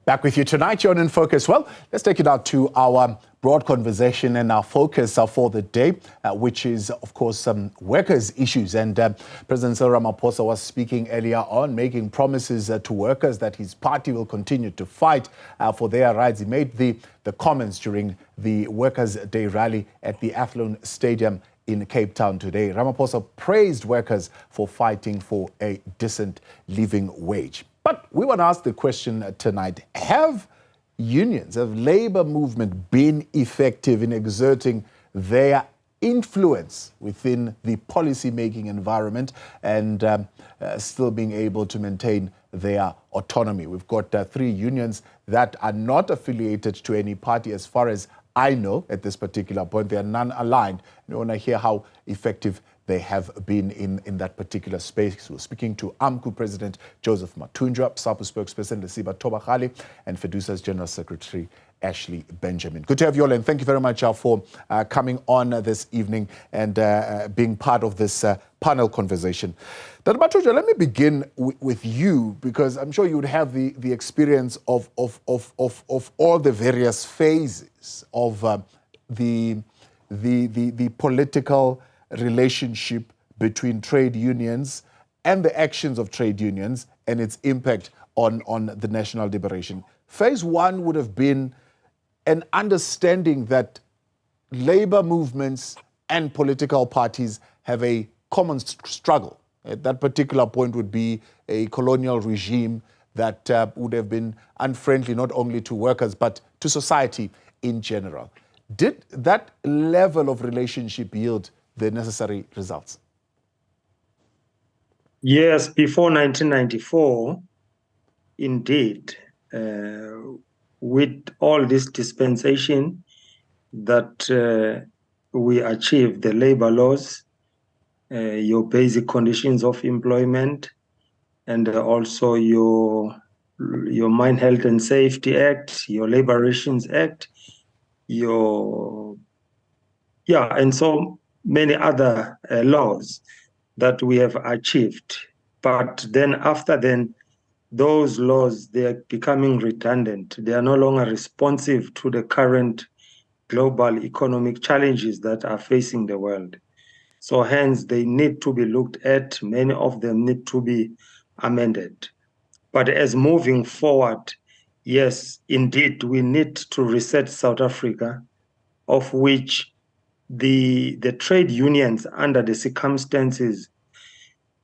Back with you tonight, you're in Focus. Well, let's take it out to our broad conversation and our focus for the day, which is, of course, workers' issues. And President Cyril Ramaphosa was speaking earlier on, making promises to workers that his party will continue to fight for their rights. He made the comments during the Workers' Day rally at the Athlone Stadium in Cape Town today. Ramaphosa praised workers for fighting for a decent living wage. But we want to ask the question tonight, have labor movement been effective in exerting their influence within the policy-making environment and still being able to maintain their autonomy? We've got 3 unions that are not affiliated to any party as far as I know at this particular point. They are non-aligned. And we want to hear how effective they have been in that particular space. We're speaking to Amcu President Joseph Mathunjwa, Sapu spokesperson Lesiba Thobakgale, and Fedusa's General Secretary Ashley Benjamin. Good to have you all, and thank you very much for coming on this evening and being part of this panel conversation. Dr. Mathunjwa, let me begin with you, because I'm sure you would have the experience of all the various phases of the political relationship between trade unions and the actions of trade unions and its impact on the national liberation. Phase 1 would have been an understanding that labor movements and political parties have a common struggle. At that particular point would be a colonial regime that would have been unfriendly not only to workers but to society in general. Did that level of relationship yield the necessary results? Yes, before 1994, indeed, with all this dispensation that we achieved, the labor laws, your basic conditions of employment, and also your Mine Health and Safety Act, your Labor Relations Act, and so many other laws that we have achieved. But then after then, those laws, they are becoming redundant. They are no longer responsive to the current global economic challenges that are facing the world. So hence, they need to be looked at. Many of them need to be amended. But as moving forward, yes, indeed, we need to reset South Africa, of which the trade unions, under the circumstances,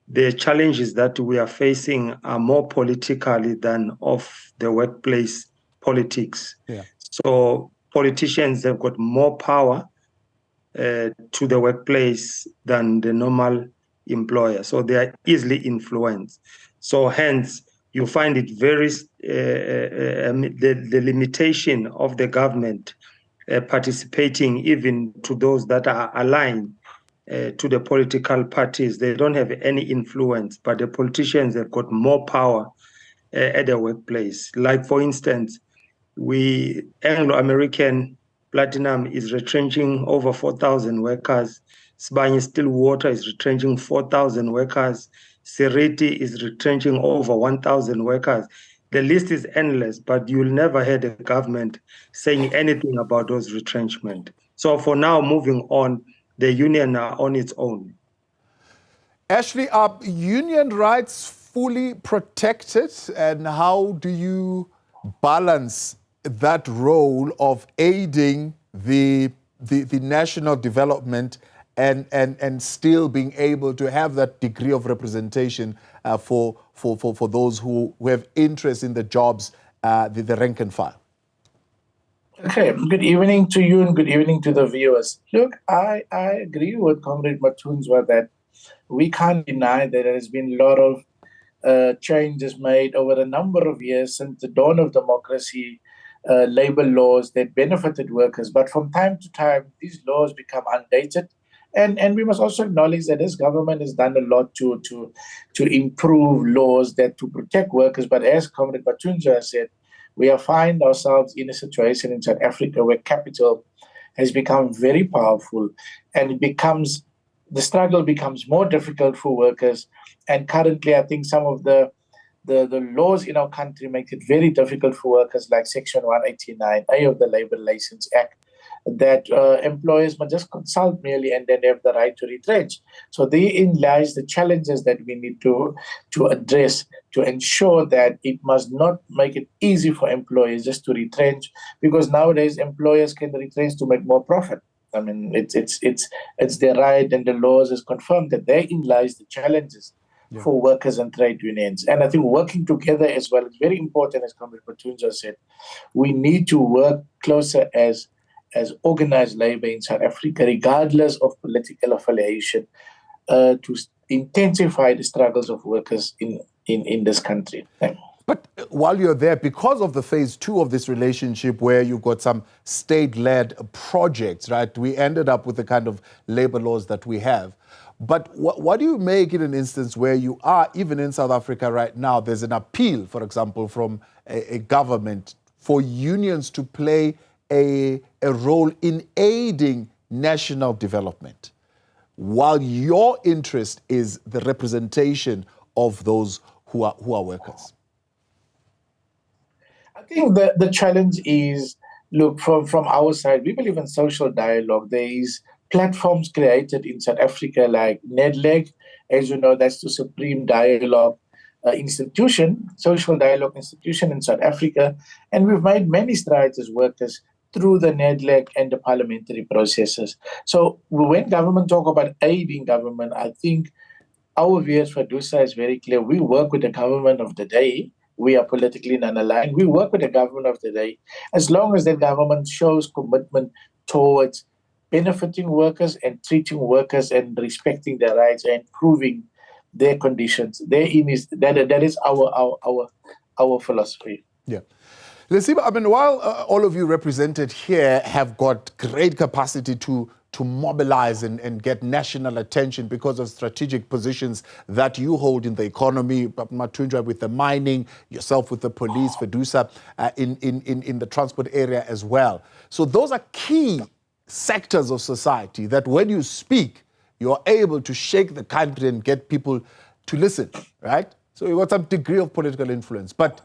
the challenges that we are facing are more politically than of the workplace politics. Yeah. So politicians have got more power to the workplace than the normal employer. So they are easily influenced. So hence, you find it very, the limitation of the government participating even to those that are aligned to the political parties. They don't have any influence, but the politicians have got more power at the workplace. Like, for instance, Anglo-American Platinum is retrenching over 4,000 workers. Sibanye Stillwater is retrenching 4,000 workers. Seriti is retrenching over 1,000 workers. The list is endless, but you'll never hear the government saying anything about those retrenchment. So for now, moving on, the union are on its own. Ashley, are union rights fully protected? And how do you balance that role of aiding the national development and still being able to have that degree of representation for those who have interest in the jobs, the rank and file? Okay, good evening to you and good evening to the viewers. Look, I agree with Comrade Mathunjwa that we can't deny that there has been a lot of changes made over a number of years since the dawn of democracy, labor laws that benefited workers. But from time to time, these laws become outdated. And we must also acknowledge that this government has done a lot to improve laws that to protect workers. But as Comrade Mathunjwa said, we find ourselves in a situation in South Africa where capital has become very powerful, and the struggle becomes more difficult for workers. And currently, I think some of the the laws in our country make it very difficult for workers, like Section 189A of the Labour Relations Act, that employers must just consult merely and then have the right to retrench. So therein lies the challenges that we need to address to ensure that it must not make it easy for employers just to retrench, because nowadays employers can retrench to make more profit. I mean, it's their right, and the laws has confirmed that therein lies the challenges for workers and trade unions. And I think working together as well is very important, as Comrade Mathunjwa said. We need to work closer as organized labor in South Africa, regardless of political affiliation, to intensify the struggles of workers in this country. But while you're there, because of the phase 2 of this relationship where you've got some state-led projects, right, we ended up with the kind of labor laws that we have. But what do you make in an instance where you are, even in South Africa right now, there's an appeal, for example, from a government for unions to play a role in aiding national development, while your interest is the representation of those who are workers? I think the challenge is, look, from our side, we believe in social dialogue. There is platforms created in South Africa like NEDLEG. As you know, that's the supreme dialogue institution, social dialogue institution in South Africa. And we've made many strides as workers through the NEDLEG and the parliamentary processes. So when government talk about aiding government, I think our view as Fedusa is very clear. We work with the government of the day. We are politically non-aligned. We work with the government of the day as long as the government shows commitment towards benefiting workers and treating workers and respecting their rights and improving their conditions. That is our philosophy. Yeah. Lesiba, I mean, while all of you represented here have got great capacity to mobilize and get national attention because of strategic positions that you hold in the economy, Mathunjwa with the mining, yourself with the police, Fedusa in the transport area as well. So those are key sectors of society that when you speak, you're able to shake the country and get people to listen, right? So you've got some degree of political influence, but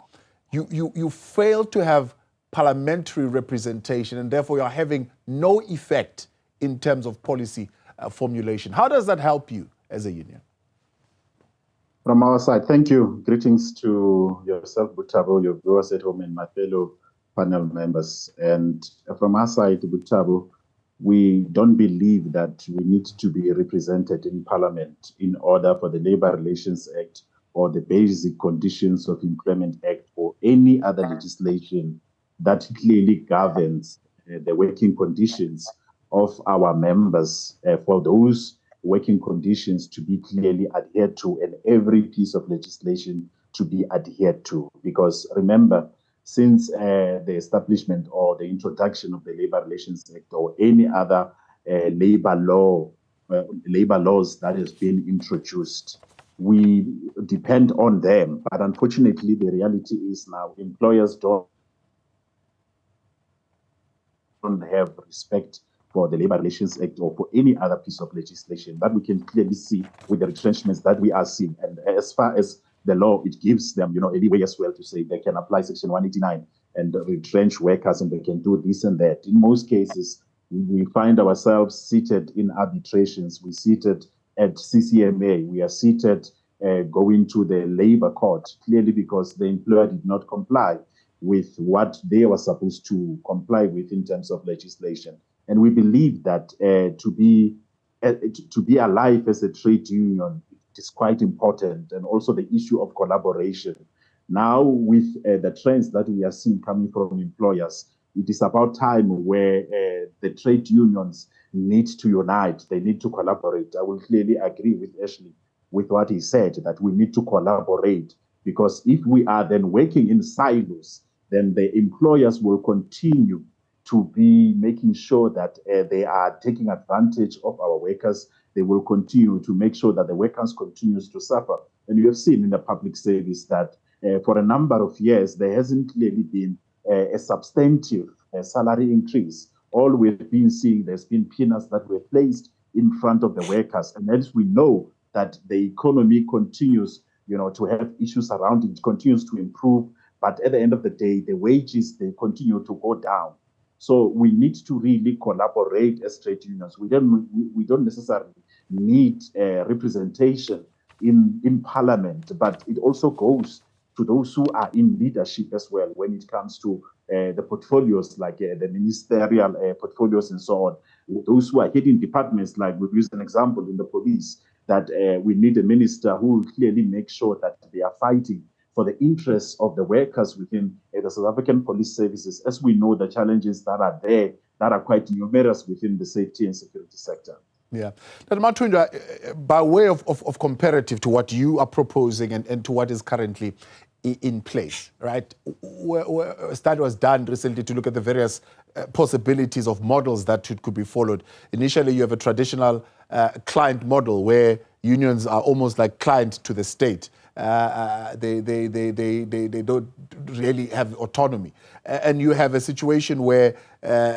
you fail to have parliamentary representation, and therefore you're having no effect in terms of policy formulation. How does that help you as a union? From our side, thank you. Greetings to yourself, Butabo, your viewers at home, and my fellow panel members. And from our side, Butabo, we don't believe that we need to be represented in Parliament in order for the Labour Relations Act or the Basic Conditions of Employment Act or any other legislation that clearly governs the working conditions of our members, for those working conditions to be clearly adhered to and every piece of legislation to be adhered to. Because remember, since the establishment or the introduction of the Labour Relations Act or any other labor laws that has been introduced, we depend on them. But unfortunately, the reality is now employers don't have respect for the Labour Relations Act or for any other piece of legislation. That we can clearly see with the retrenchments that we are seeing. And as far as the law, it gives them, any way as well to say they can apply Section 189 and retrench workers and they can do this and that. In most cases, we find ourselves seated in arbitrations. We're seated at CCMA. We are seated going to the labor court, clearly because the employer did not comply with what they were supposed to comply with in terms of legislation. And we believe that to be alive as a trade union is quite important, and also the issue of collaboration. Now, with the trends that we are seeing coming from employers, it is about time where the trade unions need to unite. They need to collaborate. I will clearly agree with Ashley with what he said, that we need to collaborate, because if we are then working in silos, then the employers will continue to be making sure that they are taking advantage of our workers. They will continue to make sure that the workers continues to suffer. And you have seen in the public service that for a number of years, there hasn't clearly been a substantive salary increase. All we've been seeing, there's been peanuts that were placed in front of the workers. And as we know that the economy continues to have issues around it, continues to improve. But at the end of the day, the wages, they continue to go down. So we need to really collaborate as trade unions. We don't necessarily need representation in parliament, but it also goes to those who are in leadership as well when it comes to the portfolios, like the ministerial portfolios and so on. Those who are heading departments, like we've used an example in the police, that we need a minister who will clearly make sure that they are fighting for the interests of the workers within the South African police services, as we know the challenges that are there, that are quite numerous within the safety and security sector. Yeah. Dr. Mathunjwa, by way of comparative to what you are proposing and to what is currently in place, right? A study was done recently to look at the various possibilities of models that could be followed. Initially, you have a traditional client model where unions are almost like client to the state. They don't really have autonomy. And you have a situation where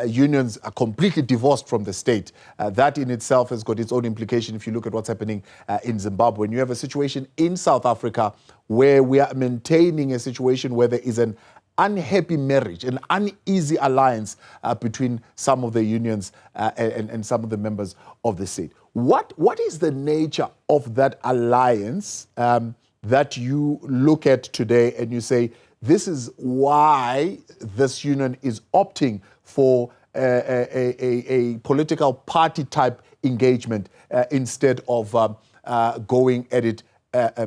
unions are completely divorced from the state. That in itself has got its own implication if you look at what's happening in Zimbabwe. And you have a situation in South Africa where we are maintaining a situation where there is an unhappy marriage, an uneasy alliance between some of the unions and some of the members of the state. What is the nature of that alliance that you look at today and you say, this is why this union is opting for a political party type engagement instead of going at it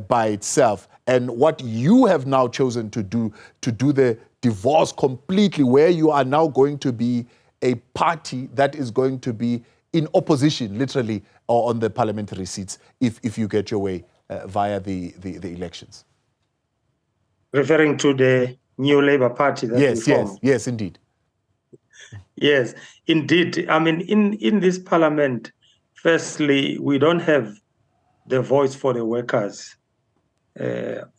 by itself? And what you have now chosen to do the divorce completely, where you are now going to be a party that is going to be in opposition, literally, or on the parliamentary seats if you get your way via the elections. Referring to the new Labour Party that we formed. Yes, indeed. Yes, indeed. I mean, in this parliament, firstly, we don't have the voice for the workers.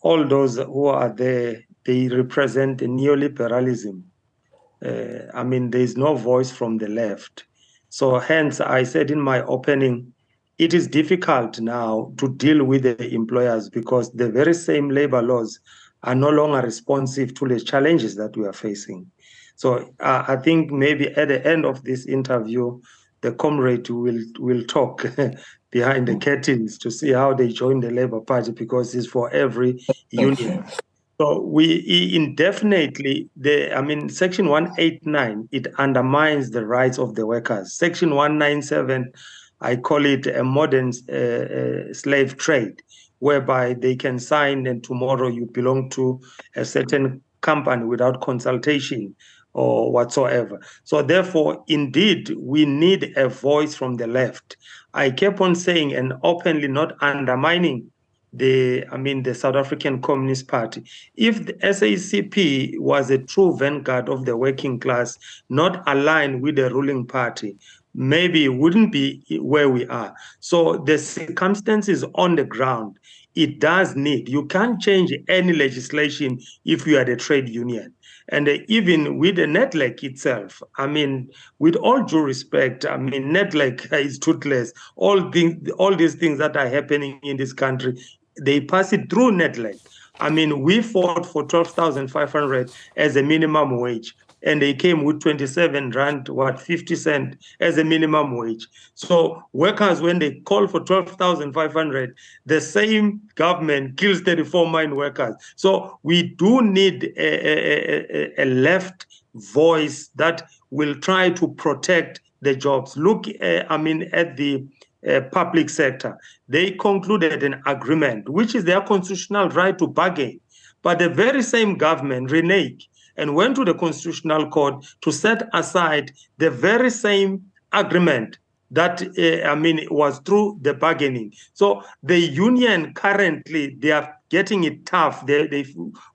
All those who are there, they represent neoliberalism. I mean, there is no voice from the left. So hence, I said in my opening, it is difficult now to deal with the employers because the very same labor laws are no longer responsive to the challenges that we are facing. So I think maybe at the end of this interview, the comrade will talk behind the curtains to see how they join the Labour Party, because it's for every union. So we indefinitely, Section 189, it undermines the rights of the workers. Section 197, I call it a modern slave trade, whereby they can sign and tomorrow you belong to a certain company without consultation or whatsoever. So therefore, indeed, we need a voice from the left. I kept on saying and openly not undermining the South African Communist Party. If the SACP was a true vanguard of the working class, not aligned with the ruling party, maybe it wouldn't be where we are. So the circumstances on the ground, it does need, you can't change any legislation if you are the trade union. And even with the NETLEC itself, with all due respect, NETLEC is toothless. All these things that are happening in this country, they pass it through NETLEC. We fought for 12,500 as a minimum wage, and they came with 27 rand, 50 cents as a minimum wage. So workers, when they call for 12,500, the same government kills 34 mine workers. So we do need a left voice that will try to protect the jobs. Look, at the public sector. They concluded an agreement, which is their constitutional right to bargain. But the very same government reneged and went to the Constitutional Court to set aside the very same agreement that was through the bargaining. So the union currently, they are getting it tough.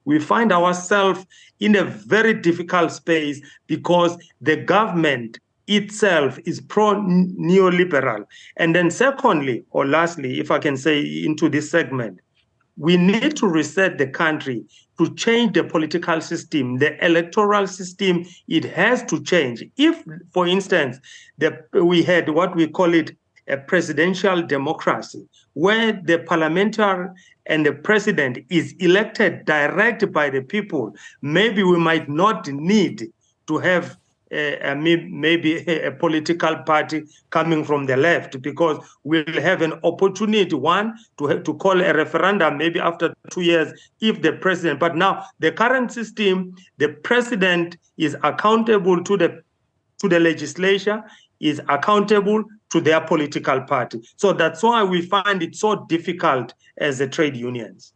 We find ourselves in a very difficult space because the government itself is pro-neoliberal. And then secondly, or lastly, if I can say into this segment, we need to reset the country to change the political system, the electoral system. It has to change. If, for instance, we had what we call it a presidential democracy, where the parliamentary and the president is elected direct by the people, maybe we might not need to have maybe a political party coming from the left, because we'll have an opportunity, one, to call a referendum maybe after 2 years if the president, but now the current system, the president is accountable to the legislature, is accountable to their political party. So that's why we find it so difficult as the trade unions.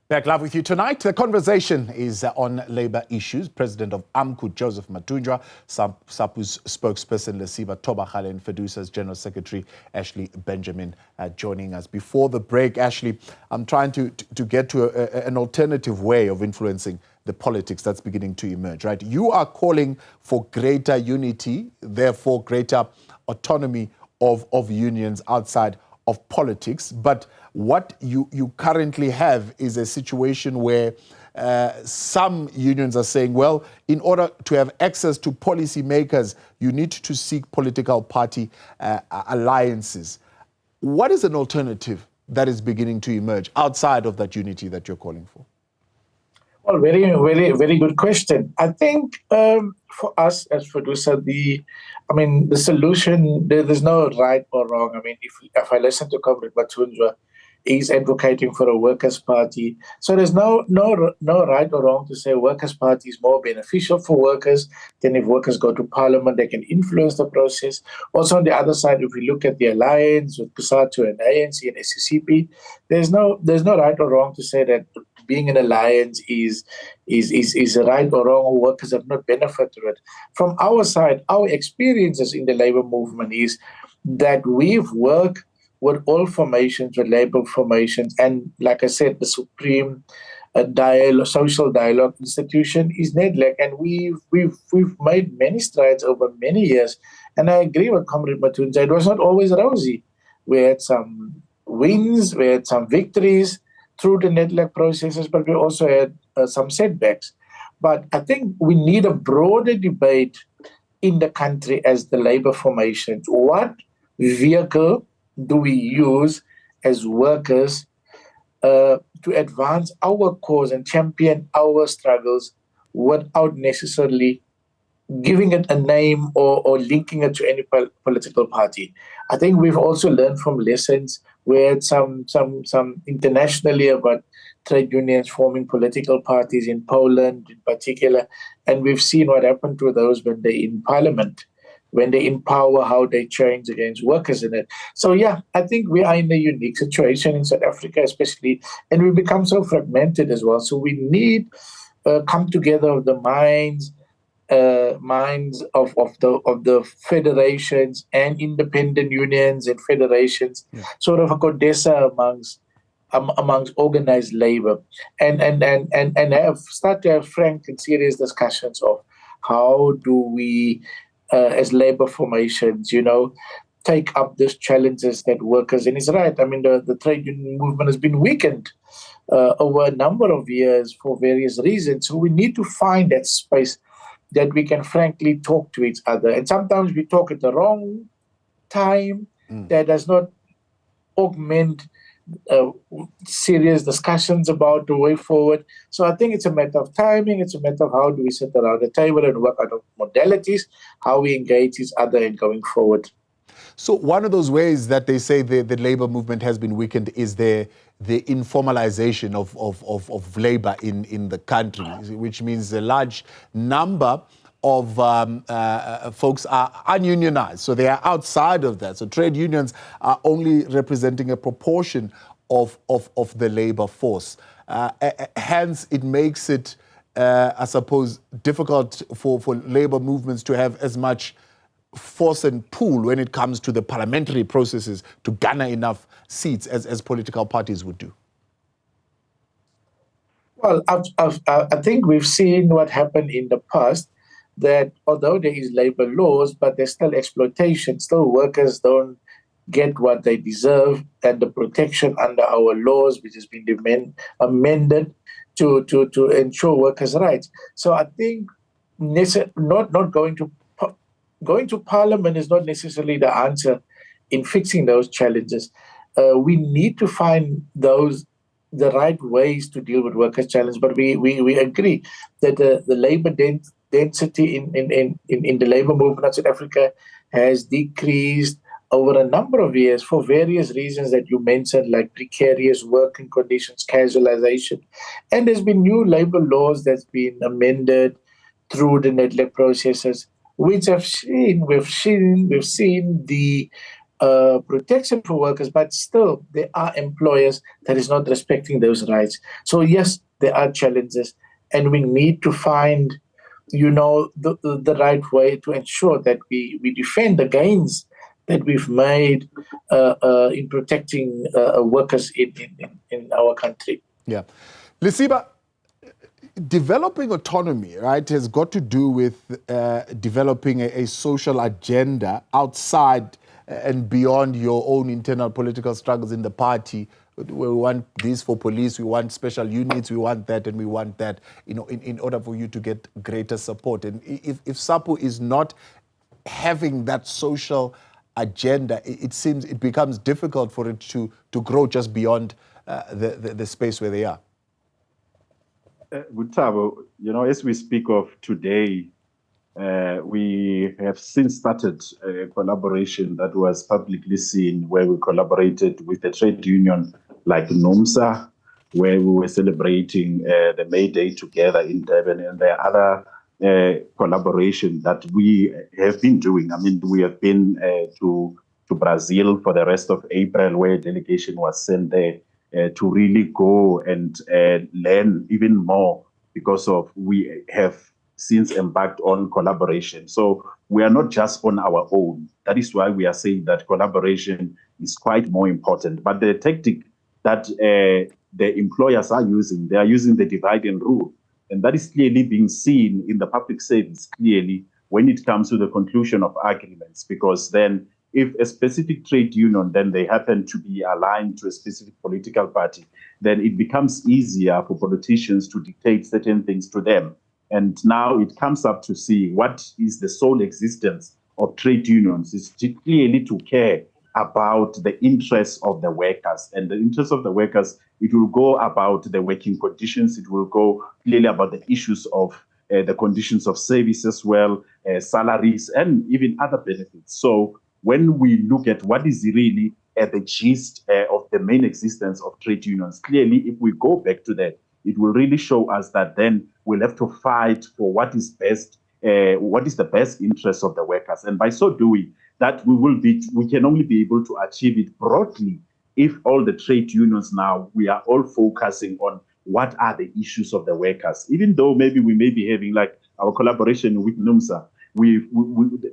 Back live with you tonight. The conversation is on labor issues. President of Amcu, Joseph Mathunjwa, Sapu's spokesperson, Lesiba Thobakgale, and Fedusa's General Secretary, Ashley Benjamin, joining us. Before the break, Ashley, I'm trying to get to an alternative way of influencing the politics that's beginning to emerge, right? You are calling for greater unity, therefore greater autonomy of unions outside of politics, but what you currently have is a situation where some unions are saying, well, in order to have access to policy makers, you need to seek political party alliances. What is an alternative that is beginning to emerge outside of that unity that you're calling for? Well, very good question. I think for us as Fedusa, the solution, there's no right or wrong. I mean, if I listen to Comrade Mathunjwa, he's advocating for a workers' party. So there's no right or wrong to say workers' party is more beneficial for workers. Then if workers go to parliament, they can influence the process. Also on the other side, if we look at the alliance with COSATU and ANC and SCCP, there's no right or wrong to say that being an alliance is right or wrong, or workers have not benefited from it. From our side, our experiences in the labor movement is that we've worked with all formations, with labor formations, and like I said, the supreme social dialogue institution is NEDLAC, and we've made many strides over many years. And I agree with Comrade Mathunjwa, it was not always rosy. We had some wins, we had some victories through the NEDLAC processes, but we also had some setbacks. But I think we need a broader debate in the country as the labor formations. What vehicle do we use as workers to advance our cause and champion our struggles without necessarily giving it a name or linking it to any political party? I think we've also learned from lessons where some internationally about trade unions forming political parties in Poland in particular, and we've seen what happened to those when they're in parliament, when they empower, how they change against workers in it. So yeah, I think we are in a unique situation in South Africa especially, and we become so fragmented as well. So we need come together of the minds of the federations and independent unions and federations, sort of a CODESA amongst organized labor, and start to have frank and serious discussions of how do we as labor formations, take up these challenges that workers, and it's right. I mean, the trade union movement has been weakened over a number of years for various reasons. So we need to find that space that we can frankly talk to each other. And sometimes we talk at the wrong time. That does not augment serious discussions about the way forward. So I think it's a matter of timing. It's a matter of how do we sit around the table and work out of modalities, how we engage each other in going forward. So one of those ways that they say the labor movement has been weakened is the informalization of labor in the country, which means a large number of folks are ununionized. So they are outside of that. So trade unions are only representing a proportion of the labor force. Hence, it makes it, I suppose, difficult for labor movements to have as much force and pull when it comes to the parliamentary processes to garner enough seats as political parties would do. Well, I think we've seen what happened in the past, that although there is labor laws, but there's still exploitation. Still workers don't get what they deserve, and the protection under our laws, which has been amended to ensure workers' rights. So I think not going to parliament is not necessarily the answer in fixing those challenges. We need to find those the right ways to deal with workers' challenge. But we agree that the labor density in the labor movement in South Africa has decreased over a number of years for various reasons that you mentioned, like precarious working conditions, casualization. And there's been new labor laws that's been amended through the NEDLEC processes, which we've seen the protection for workers, but still there are employers that is not respecting those rights. So yes, there are challenges, and we need to find, the right way to ensure that we defend the gains that we've made in protecting workers in our country. Yeah. Lesiba, developing autonomy, right, has got to do with developing a social agenda outside and beyond your own internal political struggles in the party. We want this for police, we want special units, we want that, and we want that, in order for you to get greater support. And if Sapu is not having that social agenda, it seems it becomes difficult for it to grow just beyond the space where they are. Gustavo, as we speak of today, we have since started a collaboration that was publicly seen, where we collaborated with a trade union like NUMSA, where we were celebrating the May Day together in Durban, and there are other collaboration that we have been doing. I mean, we have been to Brazil for the rest of April, where a delegation was sent there to really go and learn even more, because of we have since embarked on collaboration. So we are not just on our own. That is why we are saying that collaboration is quite more important. But the tactic that the employers are using, they are using the divide and rule. And that is clearly being seen in the public service, clearly, when it comes to the conclusion of agreements, because then if a specific trade union, then they happen to be aligned to a specific political party, then it becomes easier for politicians to dictate certain things to them. And now it comes up to see what is the sole existence of trade unions is clearly to care about the interests of the workers. And the interests of the workers, it will go about the working conditions. It will go clearly about the issues of the conditions of service as well, salaries, and even other benefits. So when we look at what is really at the gist of the main existence of trade unions, clearly, if we go back to that, it will really show us that then we'll have to fight for what is best, what is the best interest of the workers. And by so doing, that we can only be able to achieve it broadly if all the trade unions now, we are all focusing on what are the issues of the workers. Even though maybe we may be having like our collaboration with NUMSA,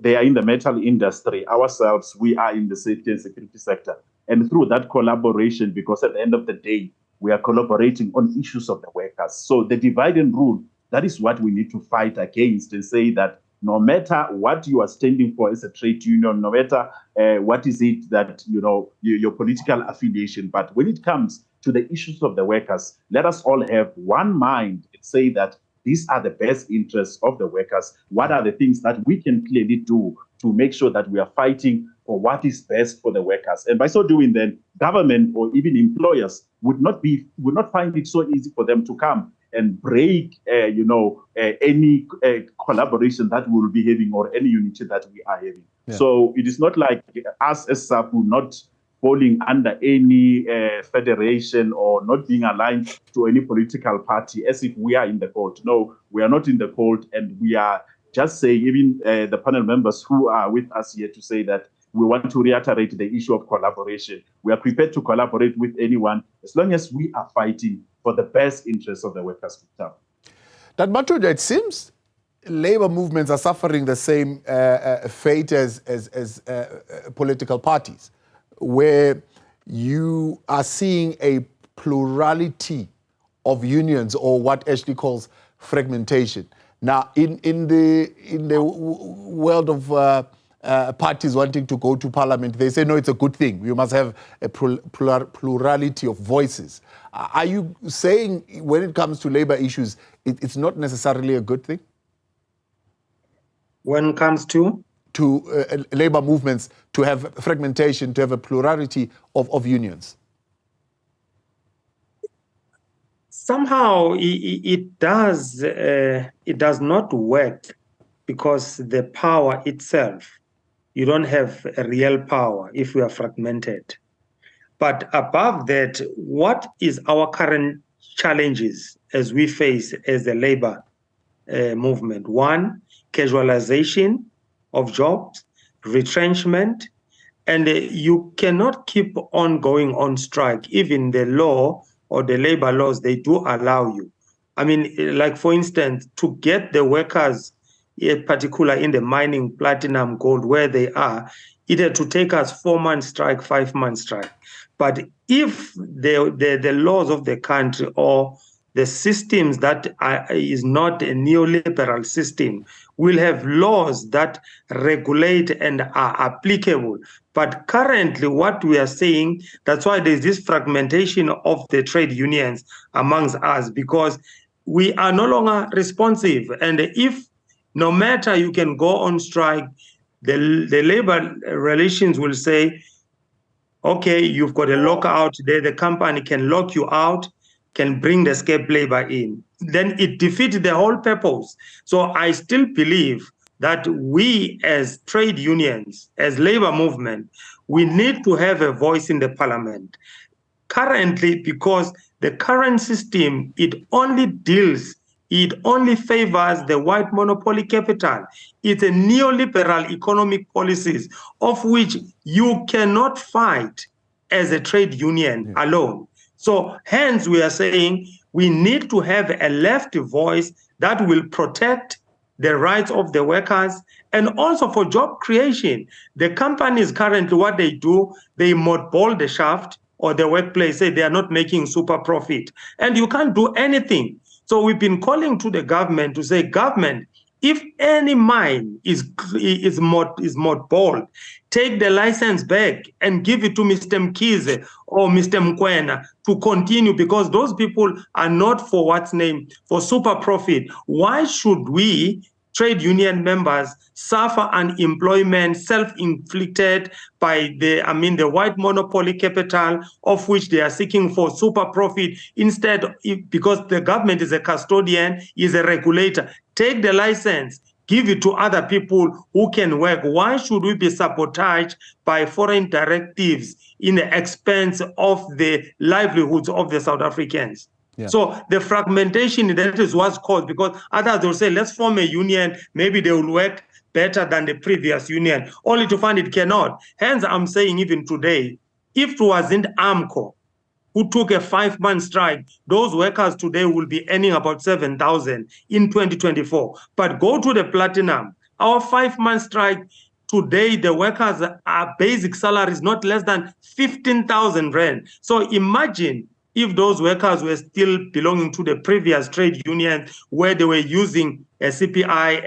they are in the metal industry. Ourselves, we are in the safety and security sector. And through that collaboration, because at the end of the day, we are collaborating on issues of the workers. So the divide and rule, that is what we need to fight against, and say that no matter what you are standing for as a trade union, no matter what is it that, your political affiliation, but when it comes to the issues of the workers, let us all have one mind and say that these are the best interests of the workers. What are the things that we can clearly do to make sure that we are fighting for what is best for the workers? And by so doing, then government or even employers would not find it so easy for them to come and break, any collaboration that we will be having or any unity that we are having. Yeah. So it is not like us as Sapu not falling under any federation or not being aligned to any political party as if we are in the court. No, we are not in the court, and we are just saying, even the panel members who are with us here, to say that we want to reiterate the issue of collaboration. We are prepared to collaborate with anyone as long as we are fighting for the best interests of the workers. That Mathunjwa, it seems labor movements are suffering the same fate as political parties, where you are seeing a plurality of unions, or what Ashley calls fragmentation. Now, in the world of parties wanting to go to parliament, they say, no, it's a good thing. You must have a plurality of voices. Are you saying when it comes to labor issues, it's not necessarily a good thing? When it comes to labor movements, to have fragmentation, to have a plurality of unions? somehow it does not work, because the power itself, you don't have a real power if we are fragmented. But above that, what is our current challenges as we face as the labor movement? One, casualization of jobs, retrenchment, and you cannot keep on going on strike. Even the law or the labor laws, they do allow you. I mean, like for instance, to get the workers, in particular in the mining, platinum, gold, where they are, it had to take us 4-month strike, 5-month strike. But if the laws of the country or the systems that is not a neoliberal system will have laws that regulate and are applicable. But currently what we are seeing, that's why there's this fragmentation of the trade unions amongst us, because we are no longer responsive. And if no matter you can go on strike, the labor relations will say, okay, you've got a lockout there, the company can lock you out, can bring the escape labor in. Then it defeats the whole purpose. So I still believe that we as trade unions, as labor movement, we need to have a voice in the parliament. Currently, because the current system, it only favors the white monopoly capital. It's a neoliberal economic policies of which you cannot fight as a trade union alone. So hence we are saying we need to have a left voice that will protect the rights of the workers and also for job creation. The companies currently, what they do, they mothball the shaft or the workplace, say they are not making super profit, and you can't do anything. So we've been calling to the government to say, government, if any mine is mothballed, take the license back and give it to Mr. Mkhize or Mr. Mkwena to continue, because those people are not for for super profit. Why should we, trade union members, suffer unemployment self-inflicted by the white monopoly capital of which they are seeking for super profit? Instead, because the government is a custodian, is a regulator, take the license, give it to other people who can work. Why should we be sabotaged by foreign directives in the expense of the livelihoods of the South Africans? Yeah. So the fragmentation, that is what's caused, because others will say, let's form a union, maybe they will work better than the previous union, only to find it cannot. Hence, I'm saying even today, if it wasn't Amcu who took a 5-month strike, those workers today will be earning about 7,000 in 2024. But go to the platinum, our 5-month strike, today the workers' basic salary is not less than 15,000 rand. So imagine if those workers were still belonging to the previous trade union where they were using a CPI,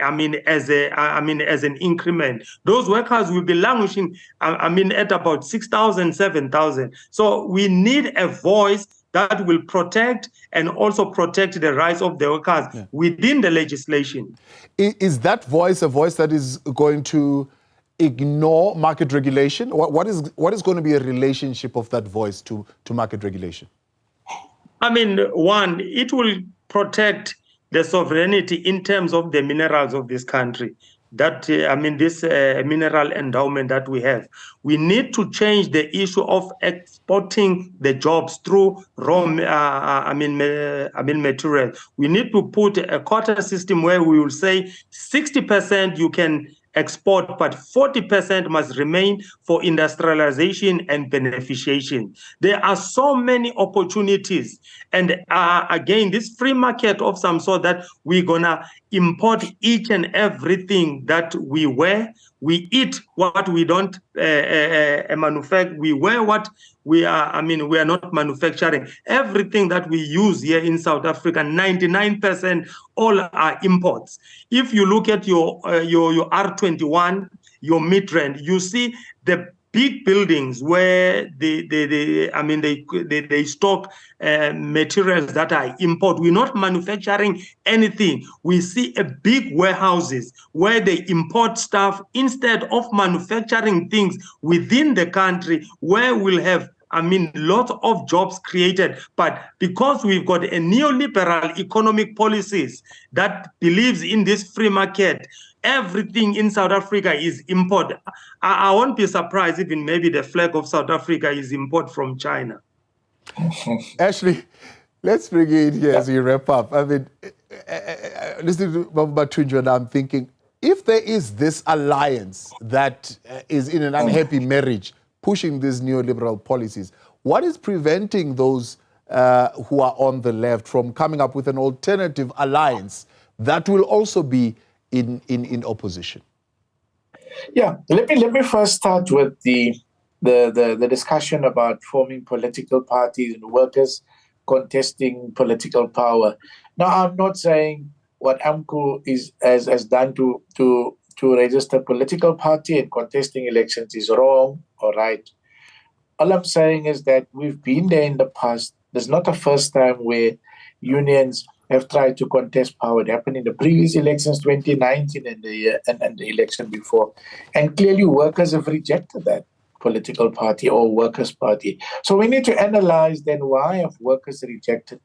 as an increment, those workers will be languishing, at about 6,000, 7,000. So we need a voice that will protect and also protect the rights of the workers within the legislation. Is that voice a voice that is going to ignore market regulation? What is going to be a relationship of that voice to market regulation? One, it will protect the sovereignty in terms of the minerals of this country. That this mineral endowment that we have. We need to change the issue of exporting the jobs through raw material. We need to put a quota system where we will say 60% you can export, but 40% must remain for industrialization and beneficiation. There are so many opportunities. And again, this free market of some sort that we're gonna import each and everything that we wear. We eat what we don't manufacture. We wear what we are, we are not manufacturing. Everything that we use here in South Africa, 99% all are imports. If you look at your R21, your mid-range, you see the big buildings where they stock materials that are import. We're not manufacturing anything. We see a big warehouses where they import stuff instead of manufacturing things within the country, where we'll have I mean, lots of jobs created. But because we've got a neoliberal economic policies that believes in this free market, everything in South Africa is import. I won't be surprised even maybe the flag of South Africa is import from China. Ashley, let's bring you in here as we wrap up. I mean, listening to Mathunjwa, I'm thinking, if there is this alliance that is in an unhappy marriage, pushing these neoliberal policies, what is preventing those who are on the left from coming up with an alternative alliance that will also be in opposition? Yeah, let me first start with the discussion about forming political parties and workers contesting political power. Now, I'm not saying what Amcu has done to register a political party and contesting elections is wrong or right. All I'm saying is that we've been there in the past. There's not the first time where unions have tried to contest power. It happened in the previous elections, 2019, and the election before. And clearly workers have rejected that political party or workers' party. So we need to analyze then why have workers rejected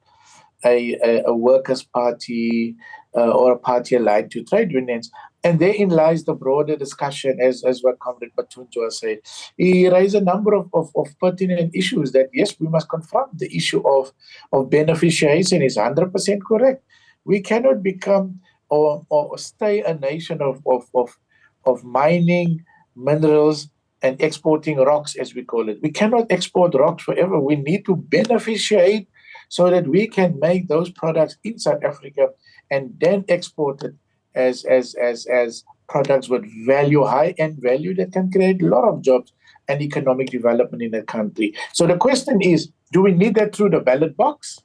a workers' party or a party aligned to trade unions. And therein lies the broader discussion, as what Comrade Mathunjwa said. He raised a number of pertinent issues that, yes, we must confront. The issue of beneficiation is 100% correct. We cannot become or stay a nation of mining minerals and exporting rocks, as we call it. We cannot export rocks forever. We need to beneficiate so that we can make those products in South Africa and then export it as products with value, high-end value that can create a lot of jobs and economic development in the country. So the question is, do we need that through the ballot box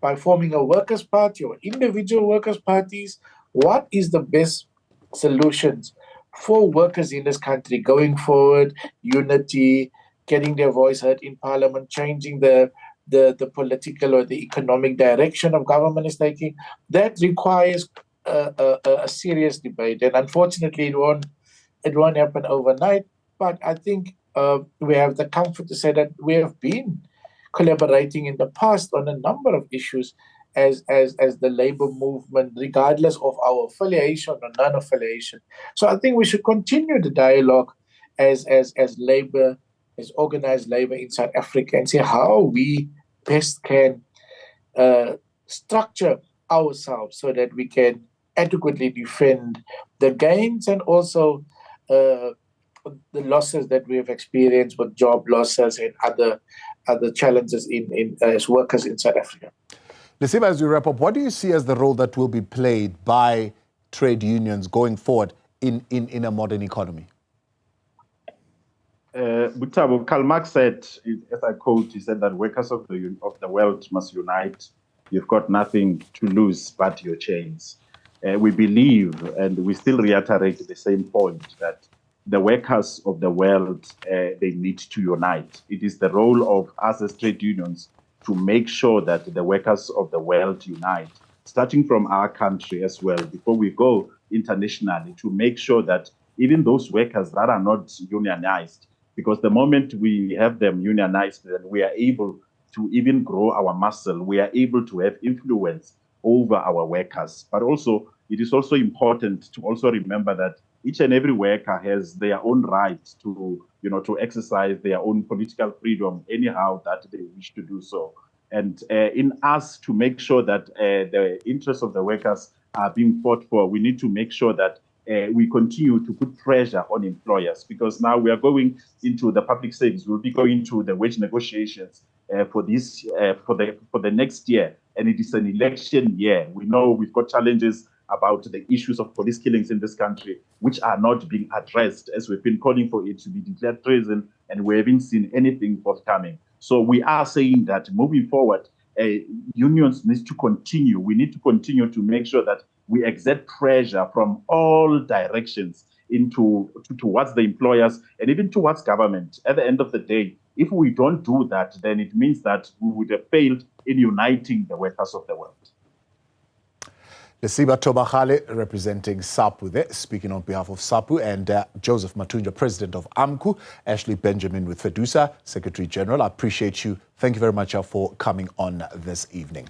by forming a workers' party or individual workers' parties? What is the best solutions for workers in this country going forward? Unity, getting their voice heard in parliament, changing the political or the economic direction of government is taking. That requires a serious debate, and unfortunately it won't happen overnight. But I think we have the comfort to say that we have been collaborating in the past on a number of issues as the labor movement, regardless of our affiliation or non-affiliation. So I think we should continue the dialogue as labor, as organized labor in South Africa, and see how we best can structure ourselves so that we can adequately defend the gains and also the losses that we have experienced with job losses and other challenges as workers in South Africa. Lesiba, as we wrap up, what do you see as the role that will be played by trade unions going forward in a modern economy? Butabo, Karl Marx said, as I quote, he said that workers of the world must unite. You've got nothing to lose but your chains. We believe, and we still reiterate the same point, that the workers of the world, they need to unite. It is the role of us as trade unions to make sure that the workers of the world unite, starting from our country as well, before we go internationally, to make sure that even those workers that are not unionized, because the moment we have them unionized, then we are able to even grow our muscle. We are able to have influence over our workers. But also, it is also important to also remember that each and every worker has their own right to, to exercise their own political freedom anyhow that they wish to do so. And in us to make sure that the interests of the workers are being fought for, we need to make sure that we continue to put pressure on employers, because now we are going into the public service. We'll be going to the wage negotiations for the next year, and it is an election year. We know we've got challenges about the issues of police killings in this country, which are not being addressed, as we've been calling for it to be declared treason, and we haven't seen anything forthcoming. So we are saying that moving forward, unions need to continue. We need to continue to make sure that we exert pressure from all directions towards the employers and even towards government. At the end of the day, if we don't do that, then it means that we would have failed in uniting the workers of the world. Lesiba Thobakgale, representing Sapu there, speaking on behalf of Sapu, and Joseph Mathunjwa, president of Amcu, Ashley Benjamin with Fedusa, Secretary General. I appreciate you. Thank you very much for coming on this evening.